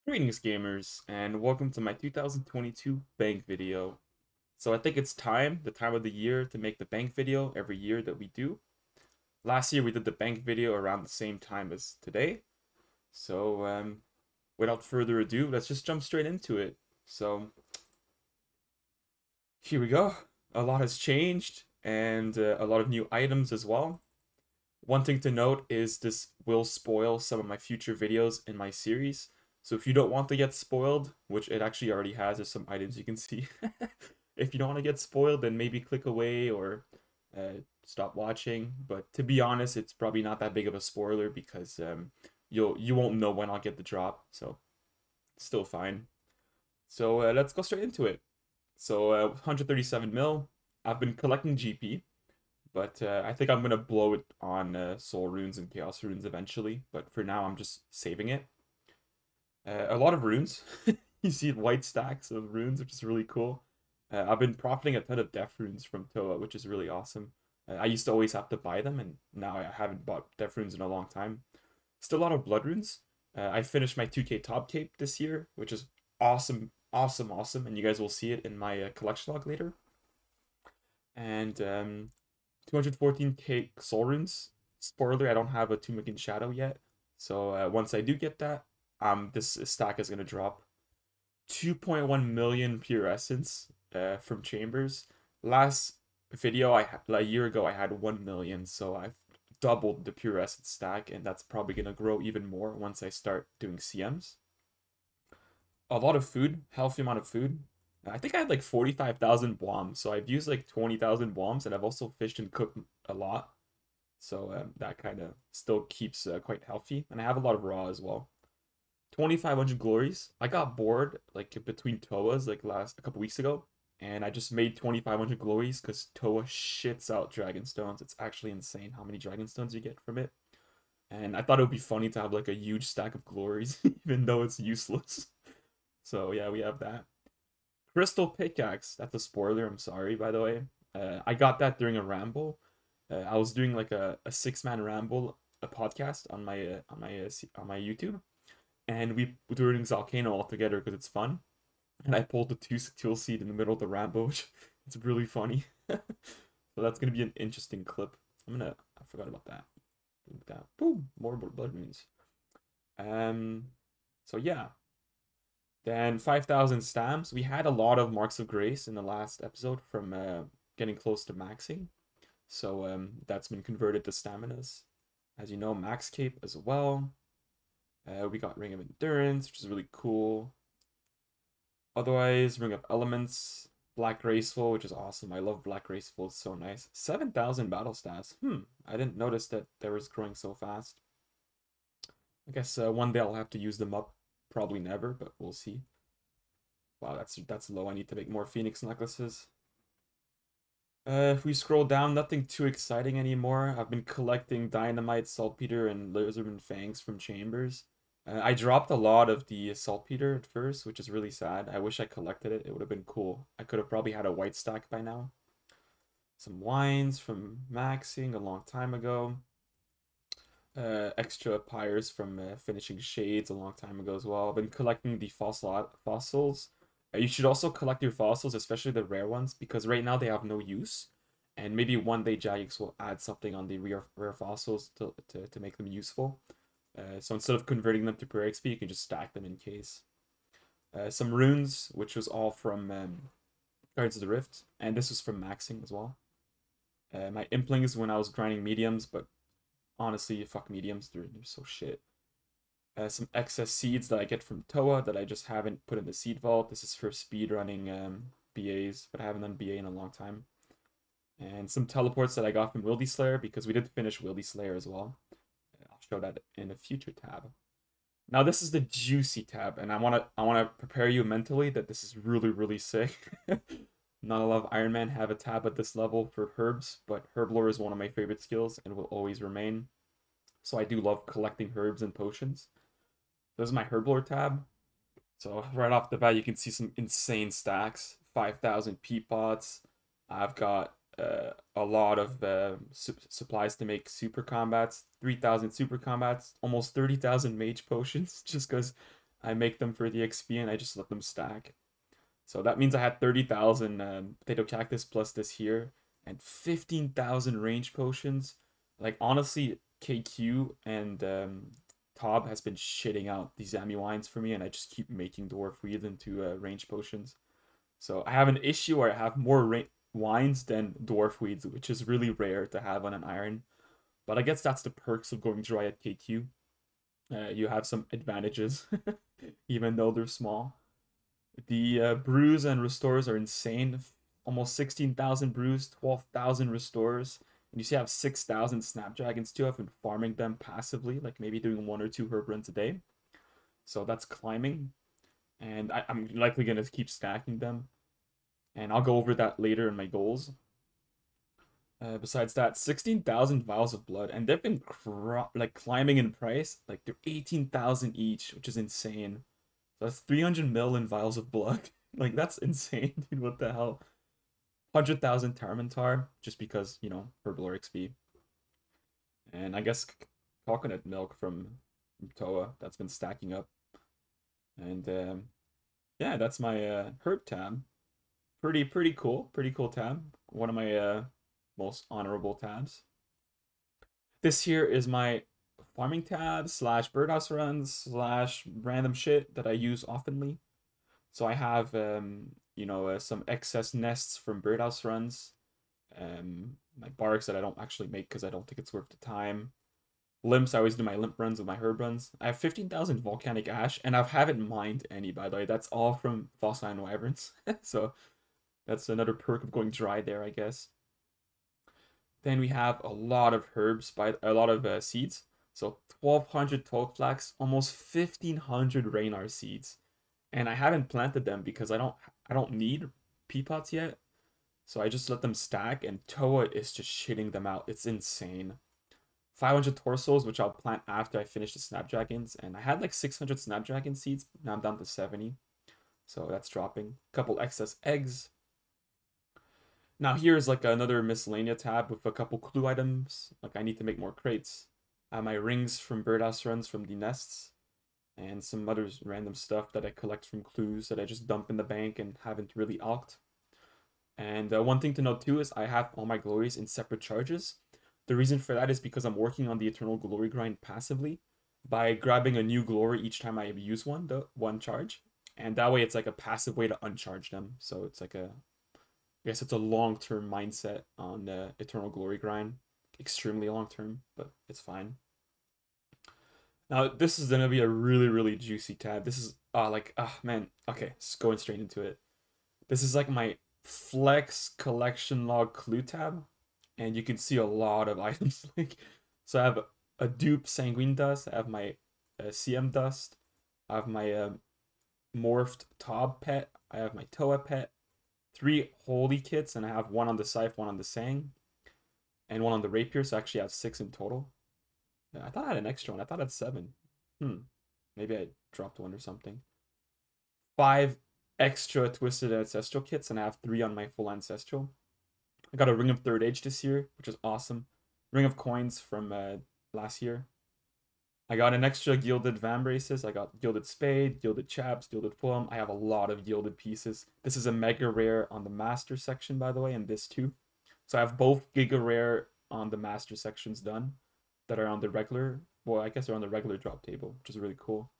Greetings gamers, and welcome to my 2022 bank video. So I think it's the time of the year to make the bank video every year that we do. Last year we did the bank video around the same time as today. So without further ado, let's just jump straight into it. So here we go. A lot has changed and a lot of new items as well. One thing to note is this will spoil some of my future videos in my series. So if you don't want to get spoiled, which it actually already has, there's some items you can see. If you don't want to get spoiled, then maybe click away or stop watching. But to be honest, it's probably not that big of a spoiler because you won't know when I'll get the drop, so it's still fine. So let's go straight into it. So 137 mil. I've been collecting GP. But I think I'm gonna blow it on Soul Runes and Chaos Runes eventually. But for now, I'm just saving it. A lot of runes. You see white stacks of runes, which is really cool. I've been profiting a ton of Death Runes from Toa, which is really awesome. I used to always have to buy them, and now I haven't bought Death Runes in a long time. Still a lot of Blood Runes. I finished my 2K Top Cape this year, which is awesome, awesome, awesome. And you guys will see it in my collection log later. And 214k Soul Runes. Spoiler, I don't have a Tomb in Shadow yet. So once I do get that, this stack is going to drop. 2.1 million Pure Essence from Chambers. Last video, a year ago, I had 1 million. So I've doubled the Pure Essence stack, and that's probably going to grow even more once I start doing CMs. A lot of food, healthy amount of food. I think I had like 45,000 bombs, so I've used like 20,000 bombs, and I've also fished and cooked a lot. So that kind of still keeps quite healthy. And I have a lot of raw as well. 2,500 glories. I got bored like between Toas like a couple weeks ago, and I just made 2,500 glories because Toa shits out dragon stones. It's actually insane how many dragon stones you get from it. And I thought it would be funny to have like a huge stack of glories, even though it's useless. So yeah, we have that. Crystal Pickaxe. That's a spoiler. I'm sorry, by the way. I got that during a ramble. I was doing like a 6-man ramble, a podcast on my YouTube, and we were doing Volcano all together because it's fun. And I pulled the tool seed in the middle of the ramble, which it's really funny. So that's gonna be an interesting clip. I forgot about that. Boom, more blood moons. So yeah. Then 5,000 stamps. We had a lot of Marks of Grace in the last episode from getting close to maxing. So that's been converted to staminas. As you know, max cape as well. We got Ring of Endurance, which is really cool. Otherwise, Ring of Elements, Black Graceful, which is awesome. I love Black Graceful, it's so nice. 7,000 battle stats. I didn't notice that they was growing so fast. I guess one day I'll have to use them up. Probably never, but we'll see. Wow, that's low. I need to make more Phoenix necklaces. If we scroll down, nothing too exciting anymore. I've been collecting Dynamite, Saltpeter, and Lizardman Fangs from Chambers. I dropped a lot of the Saltpeter at first, which is really sad. I wish I collected it. It would have been cool. I could have probably had a white stack by now. Some wines from maxing a long time ago. Extra pyres from finishing shades a long time ago as well. I've been collecting the fossils. You should also collect your fossils, especially the rare ones, because right now they have no use. And maybe one day Jagex will add something on the rare fossils to make them useful. So instead of converting them to pure XP, you can just stack them in case. Some runes, which was all from Guardians of the Rift, and this was from maxing as well. My implings when I was grinding mediums, but honestly, fuck mediums, they're so shit. Some excess seeds that I get from Toa that I just haven't put in the seed vault. This is for speedrunning BAs, but I haven't done BA in a long time. And some teleports that I got from Wildy Slayer because we did finish Wildy Slayer as well. I'll show that in a future tab. Now this is the juicy tab, and I wanna prepare you mentally that this is really, really sick. Not a lot of Ironman have a tab at this level for herbs, but Herblore is one of my favorite skills and will always remain. So I do love collecting herbs and potions. This is my Herblore tab. So right off the bat, you can see some insane stacks. 5,000 peat pots. I've got a lot of supplies to make super combats. 3,000 super combats. Almost 30,000 mage potions. Just because I make them for the XP and I just let them stack. So that means I had 30,000 potato cactus plus this here and 15,000 range potions. Like honestly, KQ and Tob has been shitting out these Amulines for me, and I just keep making Dwarf Weed into range potions. So I have an issue where I have more wines than Dwarf Weeds, which is really rare to have on an iron. But I guess that's the perks of going dry at KQ. You have some advantages, even though they're small. The brews and restores are insane. Almost 16,000 brews, 12,000 restores. And you see I have 6,000 snapdragons too. I've been farming them passively, like maybe doing 1 or 2 herb runs a day. So that's climbing. And I'm likely going to keep stacking them. And I'll go over that later in my goals. Besides that, 16,000 vials of blood. And they've been like climbing in price. Like they're 18,000 each, which is insane. So that's 300 million vials of blood. Like, that's insane, dude. What the hell? 100,000 Tarmentar, just because, you know, Herblore XP. And I guess coconut milk from Toa that's been stacking up. And yeah, that's my herb tab. Pretty cool. Pretty cool tab. One of my most honorable tabs. This here is my farming tab slash birdhouse runs slash random shit that I use oftenly. So I have you know, some excess nests from birdhouse runs, my barks that I don't actually make because I don't think it's worth the time. Limps, I always do my limp runs with my herb runs. I have 15,000 volcanic ash, and I haven't mined any, by the way. That's all from fossil and wyverns. So that's another perk of going dry there, I guess. Then we have a lot of herbs, by a lot of seeds. So 1,200 toadflax, almost 1,500 Raynar seeds, and I haven't planted them because I don't need pea pots yet. So I just let them stack, and Toa is just shitting them out. It's insane. 500 torsos, which I'll plant after I finish the snapdragons, and I had like 600 snapdragon seeds. Now I'm down to 70, so that's dropping. A couple excess eggs. Now here's like another miscellaneous tab with a couple clue items. Like I need to make more crates. I have my rings from birdhouse runs from the nests, and some other random stuff that I collect from clues that I just dump in the bank and haven't really alked. And one thing to note too is I have all my glories in separate charges. The reason for that is because I'm working on the Eternal Glory grind passively by grabbing a new glory each time I use one charge. And that way it's like a passive way to uncharge them. So it's like I guess it's a long-term mindset on the Eternal Glory grind. Extremely long-term, but it's fine. Now, this is going to be a really juicy tab. This is, man. Okay, just going straight into it. This is like my flex collection log clue tab. And you can see a lot of items. So I have a dupe sanguine dust. I have my CM dust. I have my morphed Tob pet. I have my Toa pet. 3 holy kits, and I have 1 on the scythe, 1 on the sang, and 1 on the rapier. So I actually have 6 in total. I thought I had an extra one. I thought I had 7. Maybe I dropped 1 or something. 5 extra twisted ancestral kits, and I have 3 on my full ancestral. I got a ring of third age this year, which is awesome. Ring of coins from last year. I got an extra gilded vambraces. I got gilded spade, gilded chaps, gilded plum. I have a lot of gilded pieces. This is a mega rare on the master section, by the way, and this too. So I have both giga rare on the master sections done that are on the regular. Well, I guess they're on the regular drop table, which is really cool.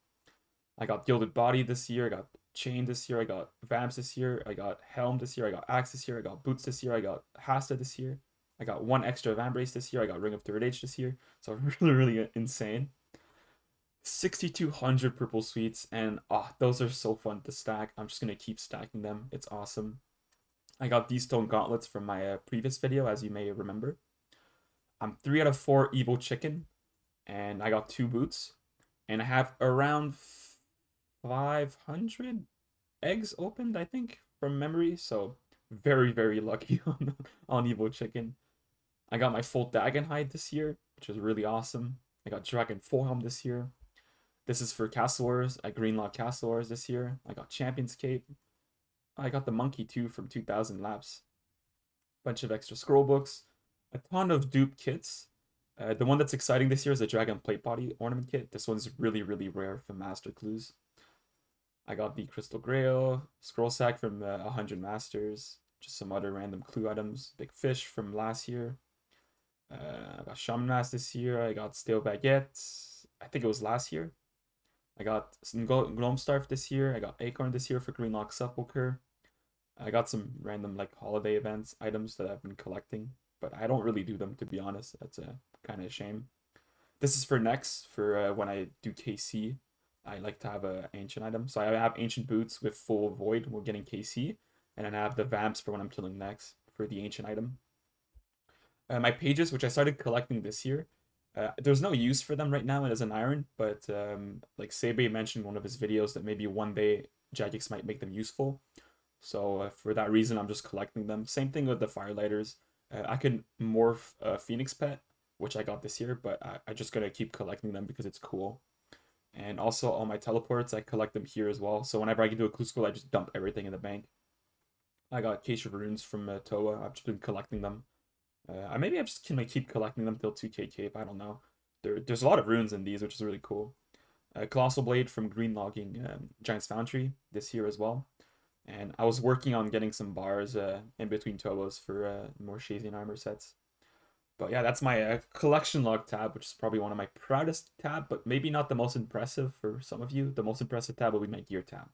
I got gilded body this year. I got chain this year. I got vamps this year. I got helm this year. I got axe this year. I got boots this year. I got hasta this year. I got 1 extra vambrace this year. I got ring of third age this year. So really insane. 6,200 purple sweets, and those are so fun to stack. I'm just gonna keep stacking them. It's awesome. I got these stone gauntlets from my previous video, as you may remember. I'm 3 out of 4 evil chicken, and I got 2 boots, and I have around 500 eggs opened, I think, from memory. So very lucky on evil chicken. I got my full dragon hide this year, which is really awesome. I got dragon full helm this year. This is for Castle Wars. I greenlocked Castle Wars this year. I got Champion's Cape. I got the monkey too from 2000 laps. Bunch of extra scroll books. A ton of dupe kits. The one that's exciting this year is the Dragon Plate Body Ornament Kit. This one's really rare for Master Clues. I got the Crystal Grail, Scroll Sack from 100 Masters, just some other random clue items, Big Fish from last year. I got Shaman Mask this year, I got Stale Baguette, I think it was last year. I got some Gnome Starf this year, I got Acorn this year for Green Lock Sepulcher. I got some random like holiday events items that I've been collecting, but I don't really do them to be honest. That's a kind of a shame. This is for next for when I do KC. I like to have a ancient item, so I have ancient boots with full void. We're getting KC, and then I have the vamps for when I'm killing next for the ancient item. My pages, which I started collecting this year, there's no use for them right now as an iron, but like Sebe mentioned in one of his videos that maybe one day Jagex might make them useful. So for that reason, I'm just collecting them. Same thing with the Firelighters. I can morph Phoenix Pet, which I got this year, but I just gotta keep collecting them because it's cool. And also all my teleports, I collect them here as well. So whenever I get to a clue school, I just dump everything in the bank. I got Case of Runes from Toa. I've just been collecting them. I'm just gonna keep collecting them till 2K Cape. I don't know. There's a lot of runes in these, which is really cool. Colossal Blade from Green Logging Giant's Foundry this year as well. And I was working on getting some bars in between Tobos for more Shazian armor sets. But yeah, that's my collection log tab, which is probably one of my proudest tab, but maybe not the most impressive for some of you. The most impressive tab will be my gear tab.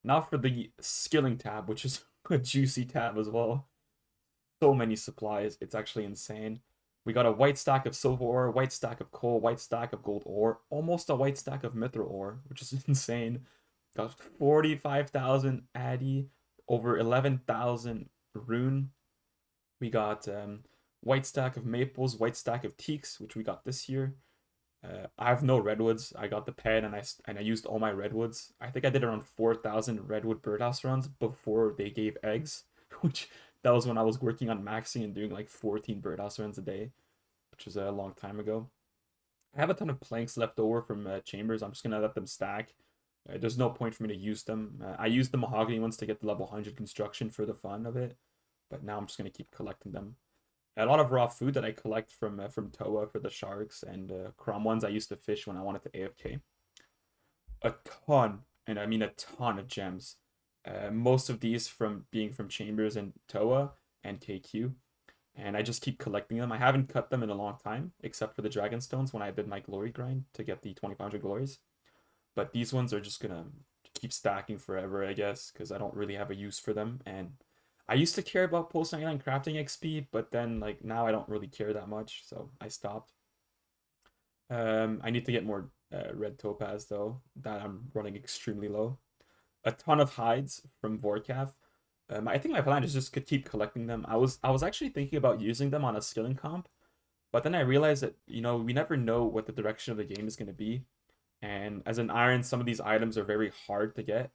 Now for the skilling tab, which is a juicy tab as well. So many supplies, it's actually insane. We got a white stack of silver ore, white stack of coal, white stack of gold ore, almost a white stack of mithril ore, which is insane. Got 45,000 Addy, over 11,000 rune. We got white stack of maples, white stack of teaks, which we got this year. I have no redwoods. I got the pen and I used all my redwoods. I think I did around 4,000 redwood birdhouse runs before they gave eggs, which that was when I was working on maxing and doing like 14 birdhouse runs a day, which was a long time ago. I have a ton of planks left over from chambers. I'm just gonna let them stack. There's no point for me to use them. I used the mahogany ones to get the level 100 construction for the fun of it, but now I'm just gonna keep collecting them. A lot of raw food that I collect from Toa for the sharks, and Crom ones I used to fish when I wanted to AFK. A ton, and I mean a ton of gems. Most of these from being from Chambers and Toa and KQ. And I just keep collecting them. I haven't cut them in a long time, except for the Dragon Stones when I did my glory grind to get the 2500 glories. But these ones are just gonna keep stacking forever, I guess, because I don't really have a use for them. And I used to care about post 99 crafting XP, but then like now I don't really care that much, so I stopped. I need to get more red topaz though. That I'm running extremely low. A ton of hides from Vorkath. I think my plan is just to keep collecting them. I was actually thinking about using them on a skilling comp, but then I realized that we never know what the direction of the game is going to be. And as an iron, some of these items are very hard to get.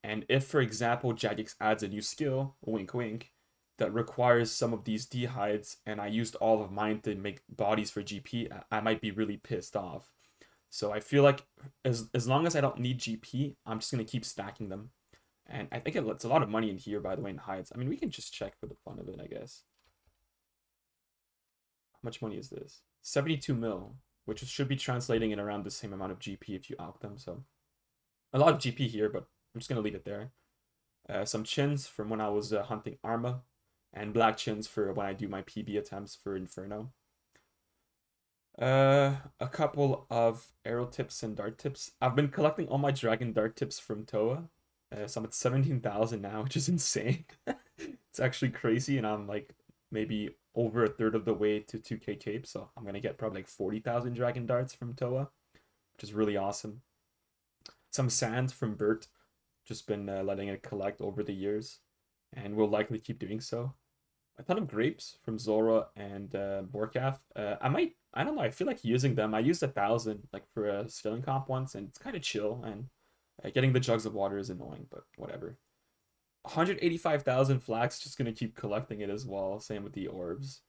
And if, for example, Jagex adds a new skill, wink wink, that requires some of these D hides, and I used all of mine to make bodies for GP, I might be really pissed off. So I feel like as long as I don't need GP, I'm just gonna keep stacking them. And I think it's a lot of money in here, by the way, in hides. I mean, we can just check for the fun of it, I guess. How much money is this? 72 mil, which should be translating in around the same amount of GP if you out them. So a lot of GP here, but I'm just gonna leave it there. Some chins from when I was hunting Arma, and black chins for when I do my PB attempts for Inferno. A couple of arrow tips and dart tips. I've been collecting all my dragon dart tips from Toa. So I'm at 17,000 now, which is insane. It's actually crazy, and I'm like maybe over a third of the way to 2K Cape, so I'm gonna get probably like 40,000 dragon darts from Toa, which is really awesome. Some sand from Bert, just been letting it collect over the years, and will likely keep doing so. A ton of grapes from Zora and Borkath. I don't know, I feel like using them. I used 1,000 like for a skilling comp once, and it's kind of chill, and getting the jugs of water is annoying, but whatever. 185,000 flax, just gonna keep collecting it as well. Same with the orbs.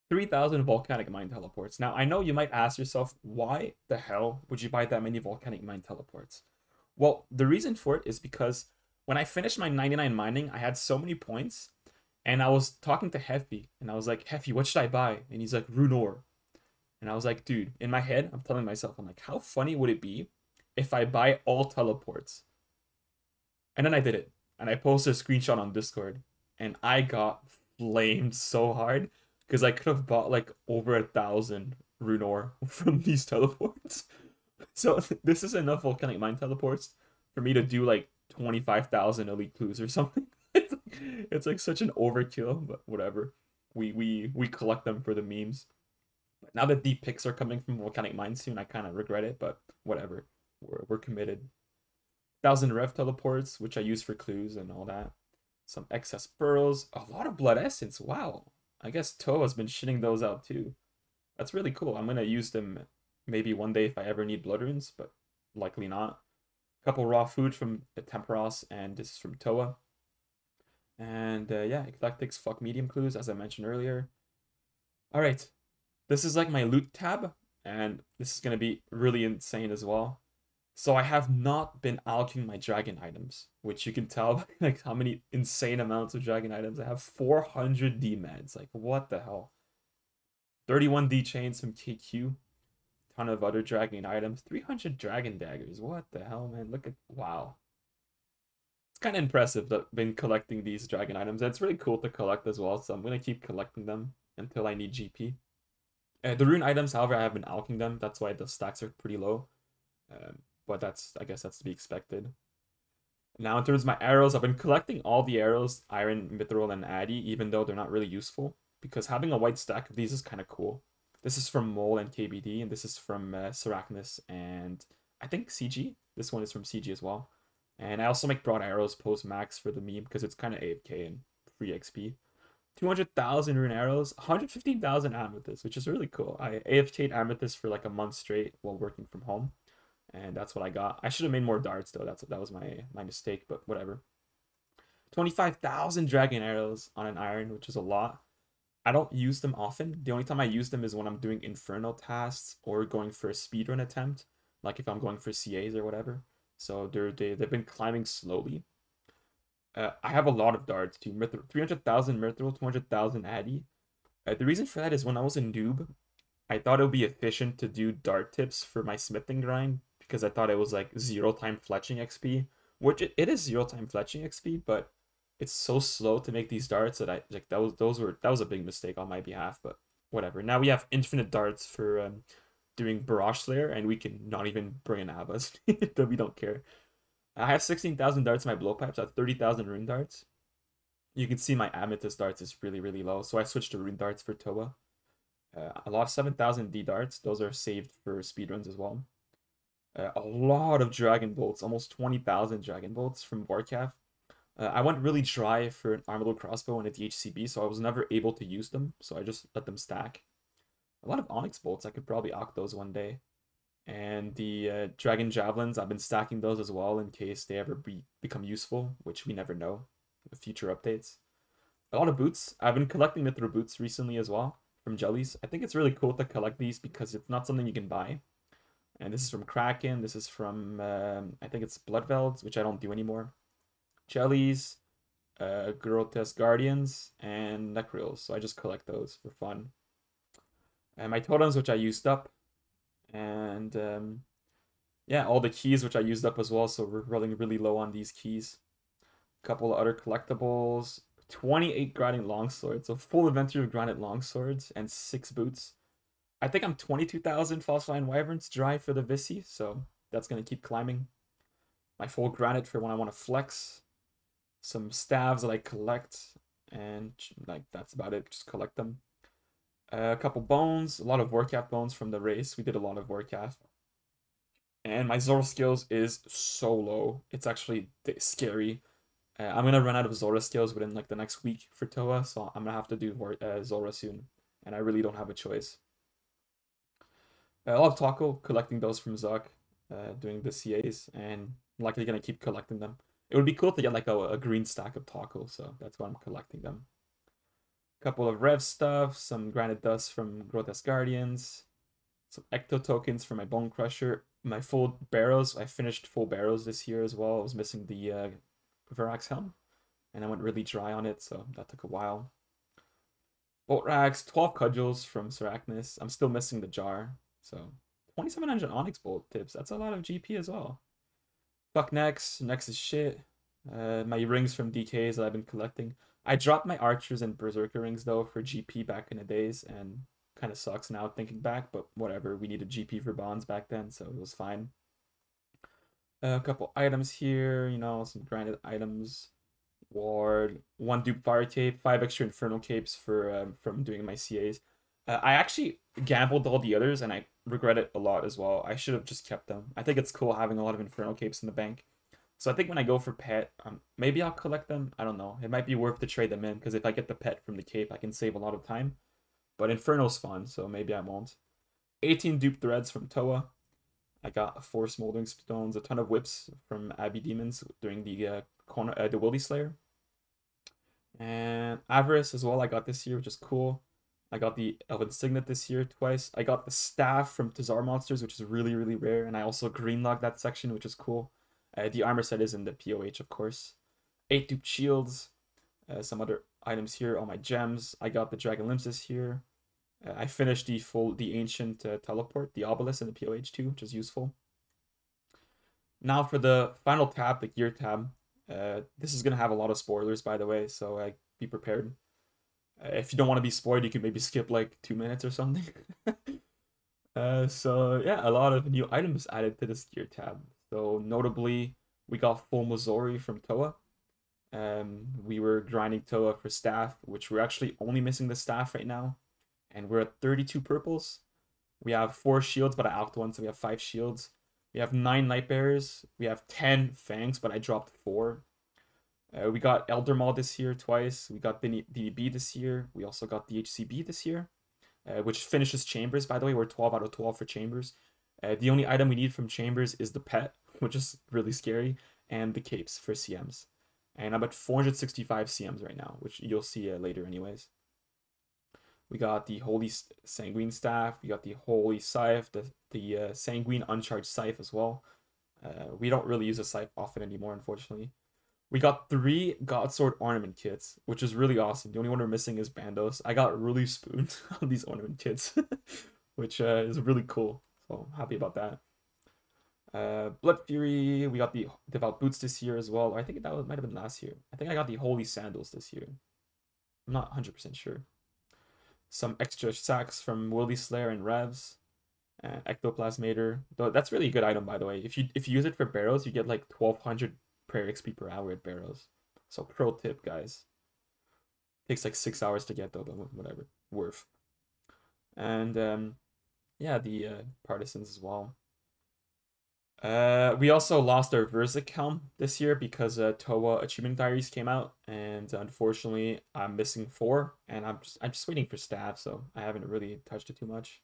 3,000 volcanic mine teleports. Now, I know you might ask yourself, why the hell would you buy that many volcanic mine teleports? Well, the reason for it is because when I finished my 99 mining, I had so many points, and I was talking to Hefty, and I was like, Hefty, what should I buy? And he's like, Runor. And I was like, dude, in my head, I'm telling myself, I'm like, how funny would it be if I buy all teleports. And then I did it. And I posted a screenshot on Discord. And I got flamed so hard. Because I could have bought like over 1,000 rune ore from these teleports. So this is enough volcanic mine teleports for me to do like 25,000 elite clues or something. It's like such an overkill, but whatever. We collect them for the memes. But now that deep picks are coming from volcanic mine soon, I kind of regret it, but whatever. We're committed. 1,000 rev teleports, which I use for clues and all that. Some excess pearls, a lot of blood essence. Wow. I guess Toe has been shitting those out too. That's really cool. I'm gonna use them maybe one day if I ever need blood runes, but likely not. A couple raw food from the Temperos, and this is from Toa. And yeah, Eclectics, fuck medium clues, as I mentioned earlier. Alright, this is like my loot tab, and this is gonna be really insane as well. So I have not been alching my dragon items, which you can tell by like how many insane amounts of dragon items. I have 400 D meds. Like what the hell? 31 D chains from KQ. Ton of other dragon items. 300 dragon daggers. What the hell, man? Look at wow. It's kind of impressive that I've been collecting these dragon items. And it's really cool to collect as well. So I'm gonna keep collecting them until I need GP. The rune items, however, I have been alching them. That's why the stacks are pretty low. But I guess that's to be expected. Now in terms of my arrows, I've been collecting all the arrows, iron, mithril, and addy, even though they're not really useful, because having a white stack of these is kind of cool. This is from Mole and KBD, and this is from Seracnus and I think CG. This one is from CG as well. And I also make broad arrows post max for the meme because it's kind of AFK and free XP. 200,000 rune arrows, 115,000 amethyst, which is really cool. I AFK'd amethyst for like a month straight while working from home. And that's what I got. I should have made more darts though. That was my mistake, but whatever. 25,000 dragon arrows on an iron, which is a lot. I don't use them often. The only time I use them is when I'm doing infernal tasks or going for a speedrun attempt, like if I'm going for CAs or whatever. So they've been climbing slowly. I have a lot of darts too. 300,000 mithril, 200,000 addy. The reason for that is when I was a noob, I thought it would be efficient to do dart tips for my smithing grind because I thought it was like 0 time fletching XP, which it is 0 time fletching XP, but it's so slow to make these darts that I like that was a big mistake on my behalf, but whatever. Now we have infinite darts for doing Barrage Slayer, and we can not even bring in Abbas. We don't care. I have 16,000 darts in my blowpipes. I have 30,000 rune darts. You can see my amethyst darts is really, really low, so I switched to rune darts for Toa. A lot of 7,000 D darts. Those are saved for speedruns as well. A lot of dragon bolts, almost 20,000 dragon bolts from Warcraft. I went really dry for an armored crossbow and a DHCB, so I was never able to use them, so I just let them stack. A lot of onyx bolts. I could probably oct those one day. And the dragon javelins, I've been stacking those as well in case they ever become useful, which we never know with future updates. A lot of boots. I've been collecting mithril boots recently as well from jellies. I think it's really cool to collect these because it's not something you can buy. And this is from Kraken. This is from, I think it's Bloodvelds, which I don't do anymore. Jellies, Grotesque Guardians, and Necryls. So I just collect those for fun. And my totems, which I used up. And yeah, all the keys, which I used up as well. So we're running really low on these keys. A couple of other collectibles. 28 granite longswords. So full inventory of granite longswords and 6 boots. I think I'm 22,000 false line wyverns dry for the Visi, so that's gonna keep climbing. My full granite for when I want to flex. Some staves that I collect, and like that's about it. Just collect them. A couple bones, a lot of Warcraft bones from the race. We did a lot of Warcraft. And my Zora skills is so low. It's actually scary. I'm gonna run out of Zora skills within like the next week for Toa, so I'm gonna have to do Zora soon, and I really don't have a choice. A lot of Taco, collecting those from Zuck, doing the CAs, and I'm likely gonna keep collecting them. It would be cool to get like a green stack of Taco, so that's why I'm collecting them. A couple of Rev stuff, some Granite Dust from Grotesque Guardians, some Ecto tokens for my Bone Crusher, my full barrows. I finished full barrows this year as well. I was missing the Verax Helm, and I went really dry on it, so that took a while. Bolt Rags, 12 Cudgels from Seracnus. I'm still missing the jar, so 2700 Onyx Bolt tips. That's a lot of GP as well. Fuck next. Next is shit. My rings from DKs that I've been collecting. I dropped my Archers and Berserker rings though for GP back in the days, and kind of sucks now thinking back, but whatever. We needed GP for bonds back then, so it was fine. A couple items here, you know, some grinded items. Ward, 1 dupe fire cape, 5 extra infernal capes for from doing my CAs. I actually gambled all the others, and I regret it a lot as well. I should have just kept them. I think it's cool having a lot of infernal capes in the bank. So I think when I go for pet, maybe I'll collect them. I don't know. It might be worth to trade them in, because if I get the pet from the cape, I can save a lot of time. But Inferno's fun, so maybe I won't. 18 dupe threads from Toa. I got 4 smoldering stones, a ton of whips from Abbey Demons during the Wildy Slayer. And Avarice as well I got this year, which is cool. I got the Elven Signet this year twice. I got the staff from Tazar Monsters, which is really, really rare. And I also greenlogged that section, which is cool. The armor set is in the POH, of course. 8 duped shields. Some other items here, all my gems. I got the Dragon Limbs this year. I finished the ancient teleport, the obelisk in the POH too, which is useful. Now for the final tab, the gear tab. This is gonna have a lot of spoilers, by the way, so be prepared. If you don't want to be spoiled, you can maybe skip like 2 minutes or something. So yeah, a lot of new items added to this gear tab. So notably, we got full Missouri from Toa. We were grinding Toa for staff, which we're actually only missing the staff right now. And we're at 32 purples. We have 4 shields, but I alked one, so we have 5 shields. We have 9 Night Bearers. We have 10 Fangs, but I dropped 4. We got Elder Maul this year twice. We got DB this year. We also got the HCB this year, which finishes Chambers, by the way. We're 12 out of 12 for Chambers. The only item we need from Chambers is the pet, which is really scary, and the capes for CMs. And I'm at 465 CMs right now, which you'll see later anyways. We got the Holy Sanguine Staff. We got the Holy Scythe, the Sanguine Uncharged Scythe as well. We don't really use a Scythe often anymore, unfortunately. We got 3 Godsword Ornament Kits, which is really awesome. The only one we're missing is Bandos. I got really spooned on these ornament kits, which is really cool. So happy about that. Blood Fury, we got the Devout Boots this year as well. I think that might have been last year. I think I got the Holy Sandals this year. I'm not 100% sure. Some extra sacks from Wildy Slayer and Revs. Ectoplasmator. Though that's really a good item, by the way. If you use it for barrows, you get like 1200 prayer XP per hour at barrows. So pro tip, guys. Takes like 6 hours to get though, but whatever. Worth. And yeah, the partisans as well. We also lost our Verzik helm this year because Toa Achievement Diaries came out, and unfortunately I'm missing 4, and I'm just waiting for staff, so I haven't really touched it too much.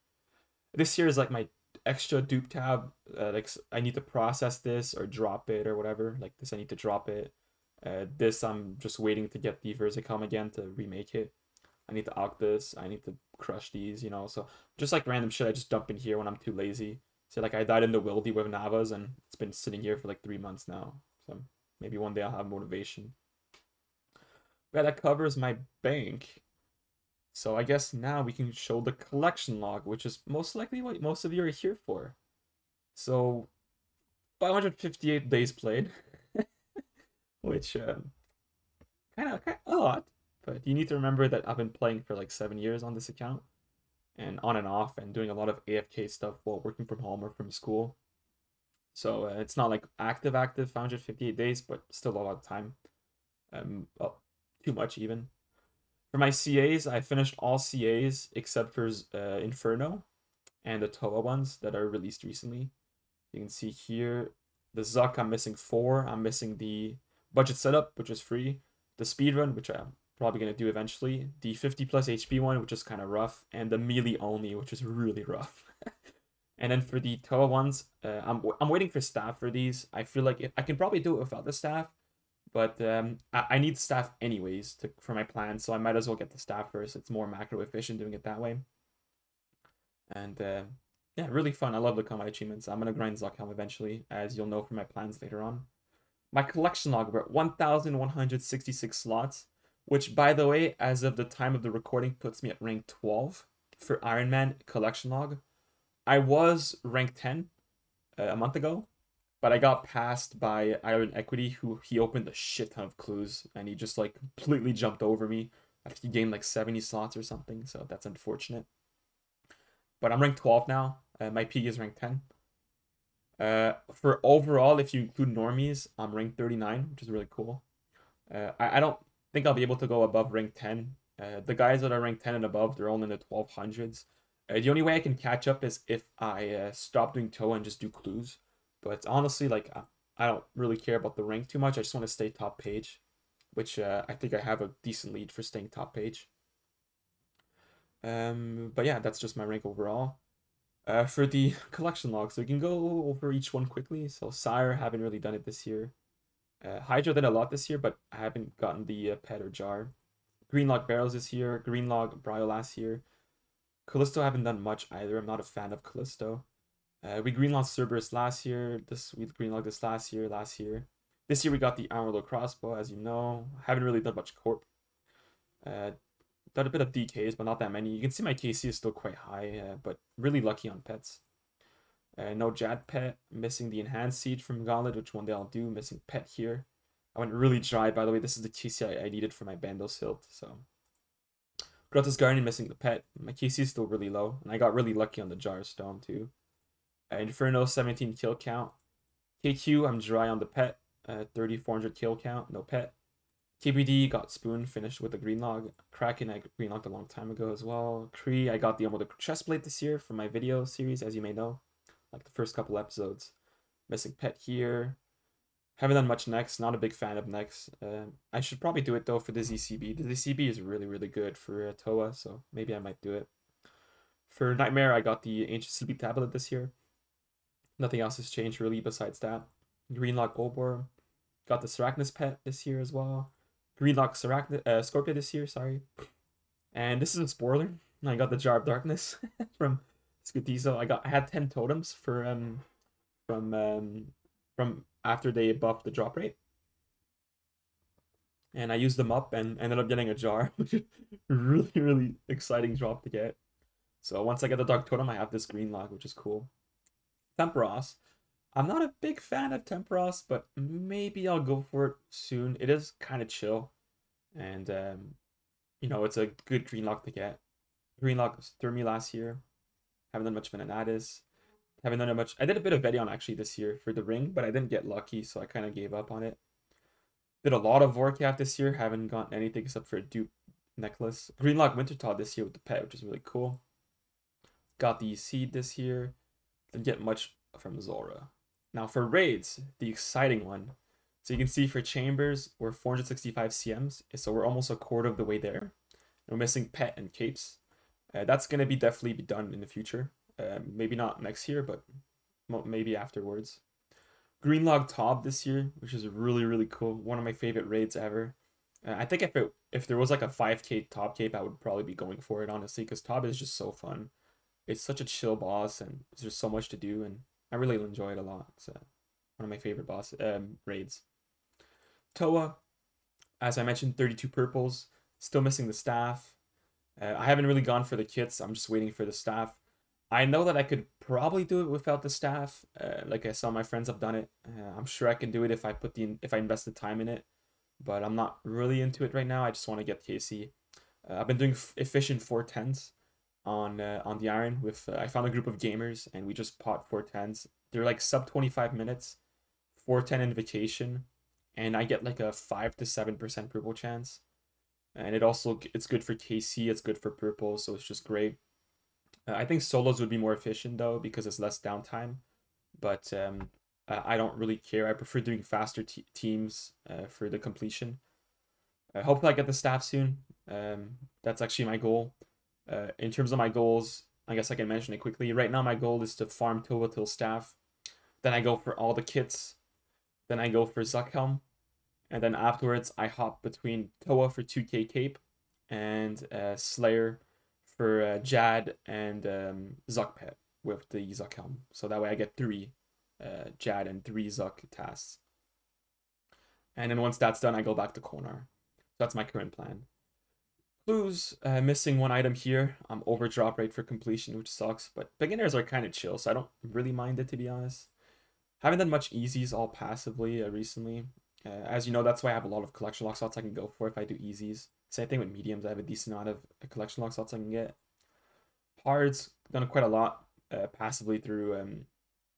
This year is like my extra dupe tab. Like I need to process this or drop it or whatever. Like this I need to drop it. This I'm just waiting to get the Verzik helm again to remake it. I need to alk this. I need to crush these, you know. So just like random shit I just dump in here when I'm too lazy. So like I died in the Wildy with Navas, and it's been sitting here for like 3 months now. So maybe one day I'll have motivation. Yeah, that covers my bank. So I guess now we can show the collection log, which is most likely what most of you are here for. So 558 days played, which kind of a lot. But you need to remember that I've been playing for like 7 years on this account, and on and off, and doing a lot of AFK stuff while working from home or from school. So it's not like active 558 days, but still a lot of time. Well, too much even. For my CAs, I finished all CAs except for Inferno and the Toa ones that are released recently. You can see here, the Zuck, I'm missing 4. I'm missing the budget setup, which is free. The speedrun, which I'm probably going to do eventually. The 50 plus HP one, which is kind of rough. And the melee only, which is really rough. And then for the Toa ones, I'm waiting for staff for these. I feel like I can probably do it without the staff. But I need staff anyways for my plan, so I might as well get the staff first. It's more macro efficient doing it that way. And yeah, really fun. I love the combat achievements. I'm going to grind Zuckhelm eventually, as you'll know from my plans later on. My collection log, we're at 1,166 slots, which, by the way, as of the time of the recording, puts me at rank 12 for Ironman collection log. I was ranked 10 a month ago, but I got passed by Iron Equity, who he opened a shit ton of clues, and he just like completely jumped over me. I think he gained like 70 slots or something, so that's unfortunate. But I'm ranked 12 now. My peak is ranked 10. For overall, if you include normies, I'm ranked 39, which is really cool. I don't think I'll be able to go above rank 10. The guys that are ranked 10 and above, they're all in the 1200s. The only way I can catch up is if I stop doing TOA and just do clues. But honestly, like, I don't really care about the rank too much. I just want to stay top page, which I think I have a decent lead for staying top page. But yeah, that's just my rank overall. For the collection log, so we can go over each one quickly. So Sire, haven't really done it this year. Hydra did a lot this year, but I haven't gotten the pet or jar. Green Log Barrels this year. Green Log Brio last year. Callisto haven't done much either. I'm not a fan of Callisto. We greenlogged Cerberus last year. We greenlogged this last year. This year we got the Armorlord Crossbow, as you know. Haven't really done much Corp. Done a bit of DKs, but not that many. You can see my KC is still quite high, but really lucky on pets. No Jad pet. Missing the Enhanced Siege from Gauntlet, which one day I'll do. Missing pet here. I went really dry, by the way. This is the KC I needed for my Bandos Hilt, so. Grotto's Guardian missing the pet. My KC is still really low, and I got really lucky on the Jar Stone, too. Inferno, 17 kill count. KQ, I'm dry on the pet. 3,400 kill count, no pet. KBD, got Spoon, finished with the green log. Kraken, I greenlogged a long time ago as well. Kree, I got the chestplate this year for my video series, as you may know. Like the first couple episodes. Missing pet here. Haven't done much next. Not a big fan of next. I should probably do it though for the ZCB. The ZCB is really, really good for TOA, so maybe I might do it. For Nightmare, I got the Ancient Sleepy Tablet this year. Nothing else has changed really besides that. Greenlock Olbor. Got the Sarachnis pet this year as well. Greenlock Scorpio this year, sorry. And this is a spoiler. I got the Jar of Darkness from Scutizo. I had 10 totems from after they buffed the drop rate. And I used them up and ended up getting a jar, which is really, really exciting drop to get. So once I get the Dark Totem, I have this green log, which is cool. Temperos. I'm not a big fan of Temperos, but maybe I'll go for it soon. It is kind of chill. And, you know, it's a good green log to get. Green log threw me last year. Haven't done much Venenatis. Haven't done much. I did a bit of Vedion actually this year for the ring, but I didn't get lucky, so I kind of gave up on it. Did a lot of Vorkath this year. Haven't gotten anything except for a dupe necklace. Greenlock Wintertod this year with the pet, which is really cool. Got the seed this year. Didn't get much from Zora. Now for raids, the exciting one. So you can see for Chambers, we're 465 CMs, so we're almost a quarter of the way there. We're missing pet and capes. That's going to be definitely be done in the future. Maybe not next year, but maybe afterwards. Green Log Tab this year, which is really, really cool. One of my favorite raids ever. I think if there was like a 5k top cape, I would probably be going for it, honestly, because Tab is just so fun. It's such a chill boss, and there's just so much to do, and I really enjoy it a lot. It's one of my favorite raids. Toa, as I mentioned, 32 purples. Still missing the staff. I haven't really gone for the kits. I'm just waiting for the staff. I know that I could probably do it without the staff. Like I saw my friends have done it. I'm sure I can do it if I invest the time in it. But I'm not really into it right now. I just want to get KC. I've been doing efficient 410s on the Iron with I found a group of gamers and we just pot 410s. They're like sub 25 minutes, 410 invocation, and I get like a 5 to 7% purple chance. And it's good for KC, it's good for purple, so it's just great. I think solos would be more efficient though because it's less downtime, but I don't really care. I prefer doing faster teams for the completion. Hopefully I get the staff soon. That's actually my goal. In terms of my goals, I guess I can mention it quickly. Right now my goal is to farm Toa till staff. Then I go for all the kits. Then I go for Zuckhelm. And then afterwards I hop between Toa for 2k cape and Slayer for Jad and Zuck pet with the Zuck helm. So that way I get 3 Jad and 3 Zuck tasks. And then once that's done, I go back to Konar. So that's my current plan. Clues, missing one item here. I'm over drop rate for completion, which sucks, but beginners are kind of chill, so I don't really mind it, to be honest. Haven't done much easies all passively recently. As you know, that's why I have a lot of collection lock slots I can go for if I do easies. Same thing with mediums. I have a decent amount of collection lock slots I can get. Hards, done quite a lot passively through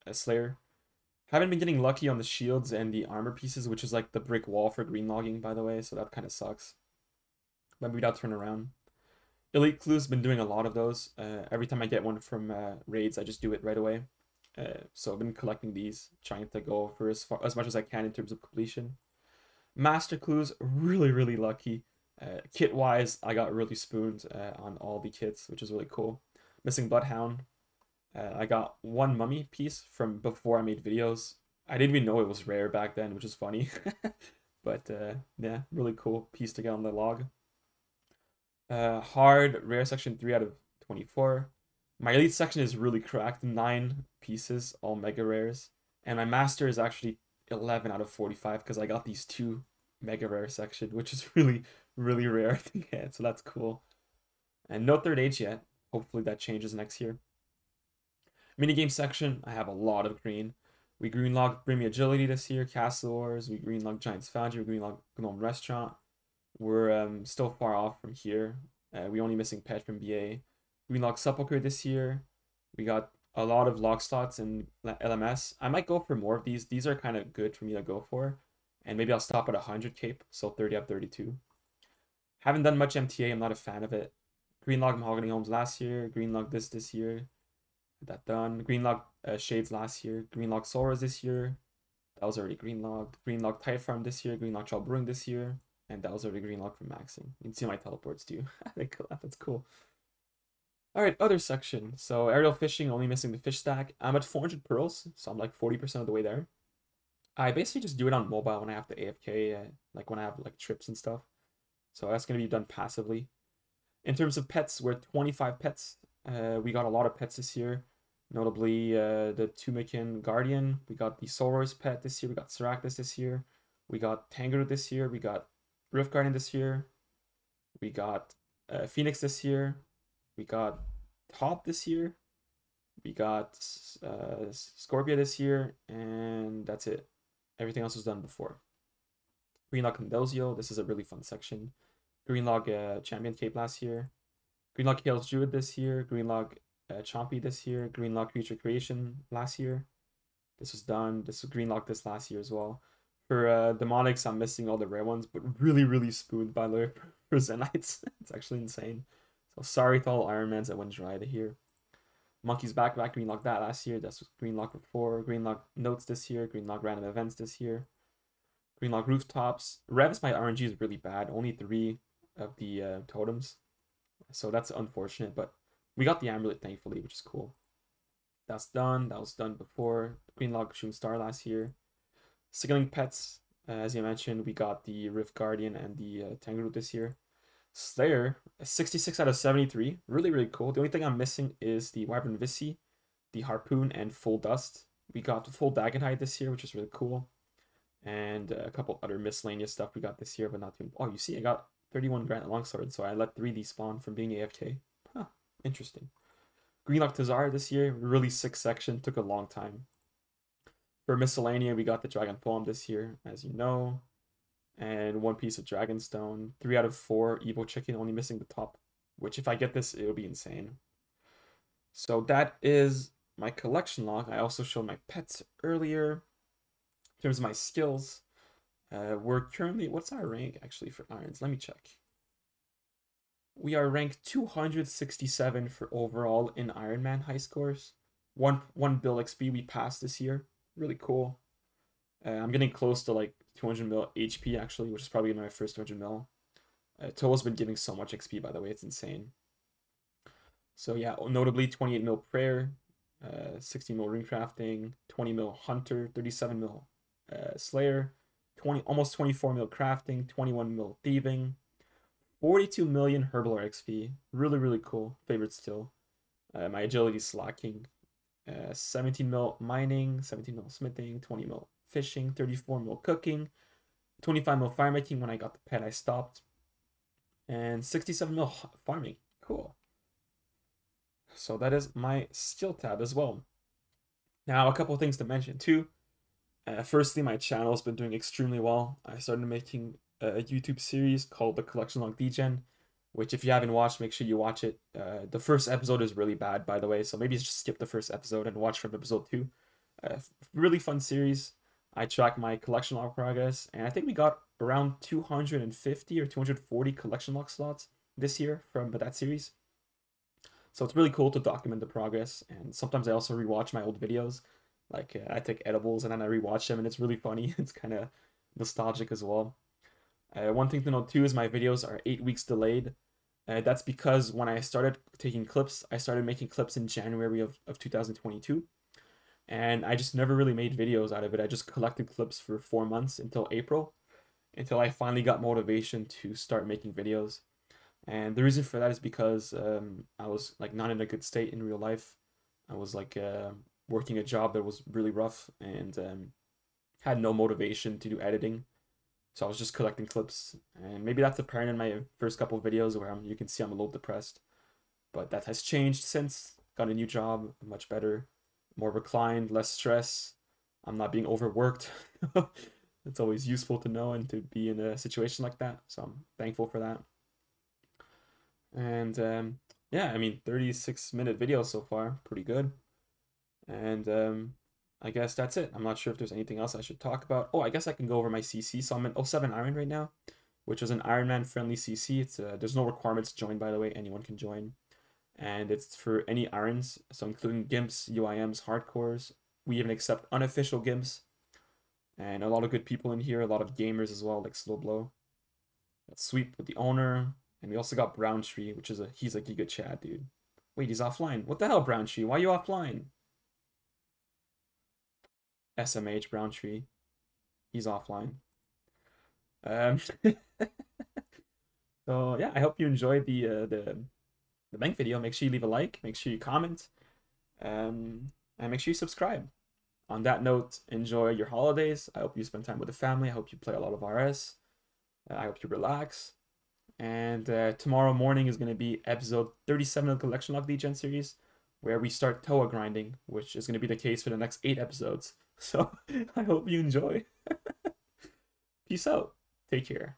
a Slayer. Haven't been getting lucky on the shields and the armor pieces, which is like the brick wall for green logging, by the way, so that kind of sucks. But maybe that'll turn around. Elite clues, been doing a lot of those. Every time I get one from raids, I just do it right away. So I've been collecting these, trying to go for as much as I can in terms of completion. Master clues, really lucky. Kit wise, I got really spooned on all the kits, which is really cool. Missing Bloodhound. I got one mummy piece from before I made videos. I didn't even know it was rare back then, which is funny. But yeah, really cool piece to get on the log. Hard, rare section 3 out of 24. My elite section is really cracked, 9 pieces, all mega rares. And my master is actually 11 out of 45 because I got these 2 mega rare section, which is really rare to get, so that's cool. And no third age yet. Hopefully that changes next year. Minigame section, I have a lot of green. We greenlogged Bring Me Agility this year, Castle Wars, we greenlogged Giant's Foundry, we greenlogged Gnome Restaurant. We're still far off from here. We only missing Pet from BA. Greenlogged Sepulchre this year. We got a lot of lock slots in LMS. I might go for more of these. These are kind of good for me to go for. And maybe I'll stop at 100 cape, so 30 out of 32. Haven't done much MTA, I'm not a fan of it. Greenlog Mahogany Homes last year. Greenlog this year. That done. Greenlog Shades last year. Greenlog Soras this year. That was already greenlogged. Greenlog Tide Farm this year. Greenlog Child Brewing this year. And that was already greenlogged for maxing. You can see my teleports too. That's cool. Alright, other section. So aerial fishing, only missing the fish stack. I'm at 400 pearls, so I'm like 40% of the way there. I basically just do it on mobile when I have to AFK, like when I have like trips and stuff. So that's going to be done passively. In terms of pets, we're 25 pets. We got a lot of pets this year. Notably, the Tumikin Guardian. We got the Soros pet this year. We got Seractus this year. We got Tangroo this year. We got Rift Guardian this year. We got Phoenix this year. We got Top this year. We got Scorpia this year. And that's it. Everything else was done before. Greenlock Condozio. This is a really fun section. Greenlog Champion Cape last year. Greenlog Chaos Druid this year. Greenlog Chompy this year. Greenlog Creature Creation last year. This was done. This was greenlocked this last year as well. For Demonics, I'm missing all the rare ones, but really spooned by the way for Zenites. It's actually insane. So sorry to all Ironmans that went dry to here. Monkey's Backpack, greenlocked that last year. That's greenlocked before. Greenlock Notes this year. Greenlock Random Events this year. Greenlock Rooftops. Revs, my RNG is really bad. Only 3 of the totems. So that's unfortunate, but we got the amulet thankfully, which is cool. That's done. That was done before. Greenlock Shooting Star last year. Signaling pets, as you mentioned, we got the Rift Guardian and the Tangroo this year. Slayer, 66 out of 73. Really cool. The only thing I'm missing is the Wyvern Vissi, the Harpoon, and Full Dust. We got the Full Dagonhide this year, which is really cool. And a couple other miscellaneous stuff we got this year, but not too... Oh, you see, I got 31 Granite Longsword, so I let 3 despawn from being AFK. Huh, interesting. Greenlock Tazar this year, really sick section, took a long time. For Miscellanea, we got the Dragon Poem this year, as you know. And 1 piece of Dragonstone. 3 out of 4 Evo Chicken, only missing the top. Which, if I get this, it'll be insane. So that is my collection log. I also showed my pets earlier. In terms of my skills, we're currently... What's our rank, actually, for irons? Let me check. We are ranked 267 for overall in Ironman high scores. One bill XP we passed this year. Really cool. I'm getting close to like 200 mil HP actually, which is probably my first 200 mil. Toa's been giving so much XP, by the way, it's insane. So yeah, notably 28 mil prayer, 60 mil ring crafting, 20 mil hunter, 37 mil slayer, almost 24 mil crafting, 21 mil thieving, 42 million Herblore XP. Really cool. Favorite still. My agility slacking. 17 mil mining, 17 mil smithing, 20 mil fishing, 34 mil cooking, 25 mil fire making. When I got the pet, I stopped. and 67 mil farming. Cool. So that is my skill tab as well. Now, a couple things to mention too. Firstly, my channel has been doing extremely well. I started making a YouTube series called the Collection Log Degen, which if you haven't watched, make sure you watch it. The first episode is really bad, by the way, so maybe just skip the first episode and watch from episode 2. Really fun series. I track my collection log progress, and I think we got around 250 or 240 collection log slots this year from that series. So it's really cool to document the progress, and sometimes I also rewatch my old videos. Like I take edibles and then I rewatch them, and it's really funny. It's kind of nostalgic as well. One thing to note too is my videos are 8 weeks delayed. That's because when I started taking clips, I started making clips in January of 2022. And I just never really made videos out of it. I just collected clips for 4 months until April, until I finally got motivation to start making videos. And the reason for that is because I was like not in a good state in real life. I was like working a job that was really rough and had no motivation to do editing. So I was just collecting clips, and maybe that's apparent in my first couple of videos where you can see I'm a little depressed. But that has changed since. Got a new job, much better, more reclined, less stress. I'm not being overworked. It's always useful to know and to be in a situation like that. So I'm thankful for that. And yeah, I mean, 36-minute video so far, pretty good. And I guess that's it. I'm not sure if there's anything else I should talk about. Oh, I guess I can go over my CC. So I'm in 07 Iron right now, which is an Ironman friendly CC. It's there's no requirements to join, by the way. Anyone can join. And it's for any irons, so including gimps, UIMs, hardcores. We even accept unofficial gimps. And a lot of good people in here, a lot of gamers as well, like Slow Blow. Got Sweep with the owner. And we also got Brown Tree, which is he's a Giga Chad, dude. Wait, he's offline. What the hell, Brown Tree? Why are you offline? SMH Brown Tree. He's offline. Um, so yeah, I hope you enjoyed the bank video. Make sure you leave a like, make sure you comment, and make sure you subscribe. On that note, enjoy your holidays. I hope you spend time with the family. I hope you play a lot of RS. I hope you relax. And tomorrow morning is going to be episode 37 of the Collection Log Degen series, where we start Toa grinding, which is going to be the case for the next 8 episodes. So I hope you enjoy. Peace out. Take care.